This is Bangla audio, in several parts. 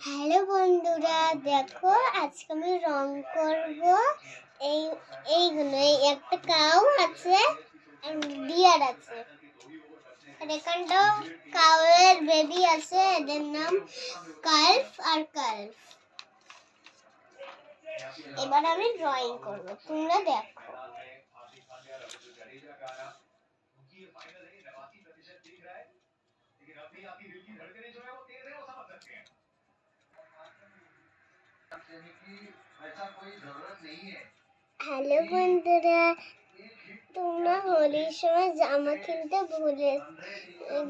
হ্যালো বন্ধুরা, দেখো আজকে আমি রং করব। এইগুলো একটা কাউ আছে আর ডিয়ার আছে, আর এখানটাও কাউয়ের বেবি আছে, এদের নাম কালফ আর কালফ। এবার আমি ড্রয়িং করব, তোমরা দেখো। হ্যালো বন্ধুরা, তোমরা হোলির সময় জামা কিনতে ভুলে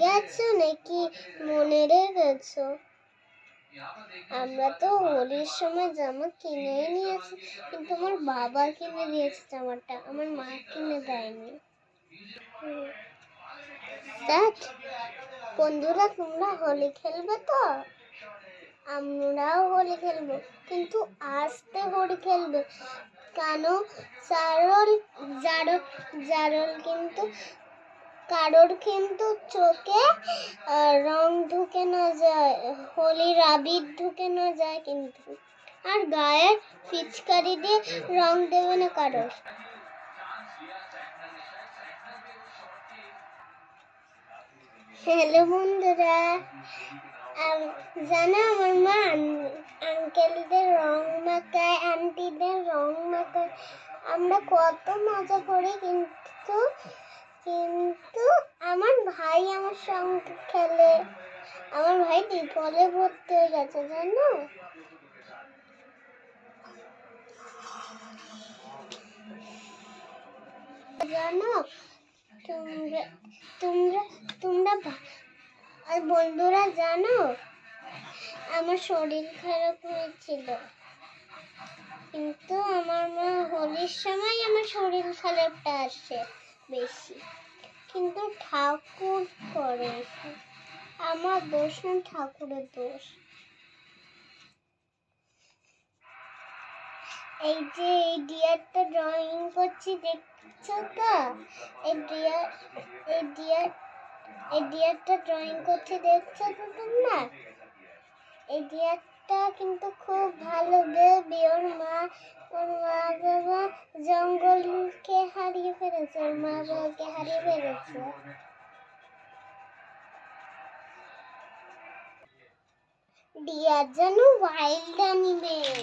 গেছো নাকি মনে রেখেছো? আমরা তো হোলির সময় জামা কিনেই নিয়েছি, কিন্তু আমার বাবা কিনে দিয়েছে জামাটা, আমার মা কিনে দেয়নি। দেখ বন্ধুরা, তোমরা হোলি খেলবে তো? আমরাও হোলি খেলবো, কিন্তু আস্তে হোলি খেলবে, কেন জারল কিন্তু কারোর কিন্তু চোখে রং ঢুকে না যায়, হোলির আবির ঢুকে না যায় কিন্তু। আর গায়ে পিচকারি দিয়ে রং দেবে না কারোর। হ্যালো বন্ধুরা, জানো আমার মা আঙ্কেলদের রং মাখায়, আন্টিদের রং মাখায়, আমরা কত মজা করি। কিন্তু কিন্তু আমার ভাই আমার সঙ্গে খেলে, আমার ভাই টিপলে ভর্তি হয়ে গেছে, জানো? জানো তোমরা তোমরা তোমরা আর বন্ধুরা, জানো আমার শরীর খারাপ হয়েছিল, কিন্তু আমার মা হোলির সময় আমার শরীর খারাপটা আসে বেশি, কিন্তু ঠাকুর করে, আমার দোষ না, ঠাকুরের দোষ। এই যে এই ডিয়ারটা ড্রয়িং করছি, দেখছো তো? এই ডিয়ারটা ড্রয়িং করছি, দেখছো তো তোমরা? এই ডিয়ারটা কিন্তু খুব ভালো বেবি। ওর মা বাবা জঙ্গলকে হারিয়ে ফেলেছে, ওর মা বাবাকে হারিয়ে ফেলেছে। ডিয়ার যেন ওয়াইল্ড অ্যানিমেল।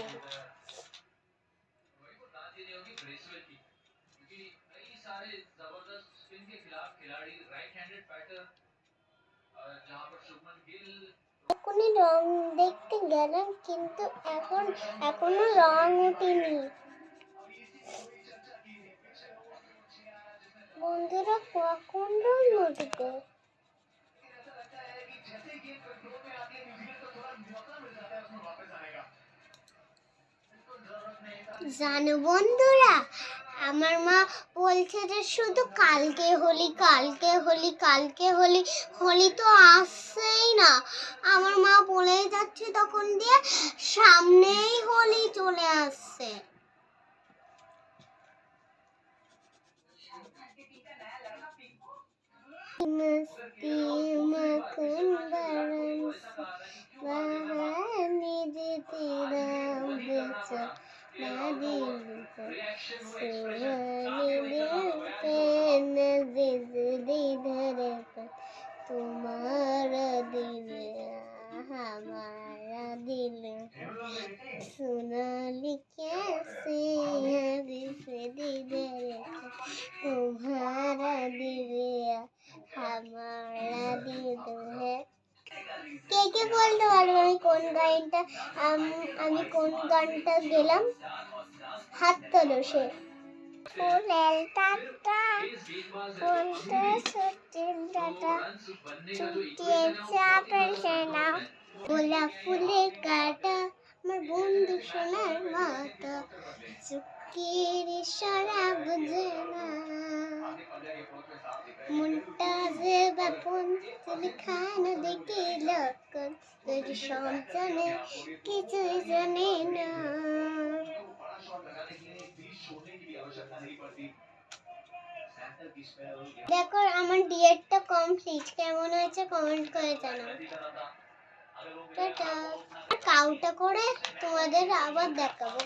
এখনই রং দেখতে গেলাম, কিন্তু এখনো রং উঠেনি। বন্ধুরা, কখন রং উঠবে? জানো বন্ধুরা, আমার মা বলছে যে শুধু কালকে হোলি, কালকে হোলি, কালকে হোলি, হোলি তো আসছেই না। আমার মা বলেই যাচ্ছে তখন দিয়ে, সামনেই হোলি চলে আসছে। मस्ती मखन बरस बहाने जे तेरा बेचा ना दिल पर सुहाने दिल पे नज़र इधर पर तुम्हारा दिल हमारा दिल सोनाली कैसे है दिल तुम्हारा दिल हमारा दिल है। কে কে বলতে পারবে আমি কোন গানটা গেলাম? হাত তোলো সে। ফুলের টাটা বলতে সত্যির টাটা ছুটিয়ে চাপের সেনা, গোলাপ ফুলের কাটা আমার বন্ধু সোনার মাতা, চুকির ইশারা বুঝে না, মনটা যে বাপন খানা দেখে লক্ষণ, তোর সন্তানে কিছুই জানে না। দেখো আমার ডিএডটা কমপ্লিট, কেমন হয়েছে কমেন্ট করে জানাও। টাটা। আউটা করে তোমাদের আবার দেখাবো।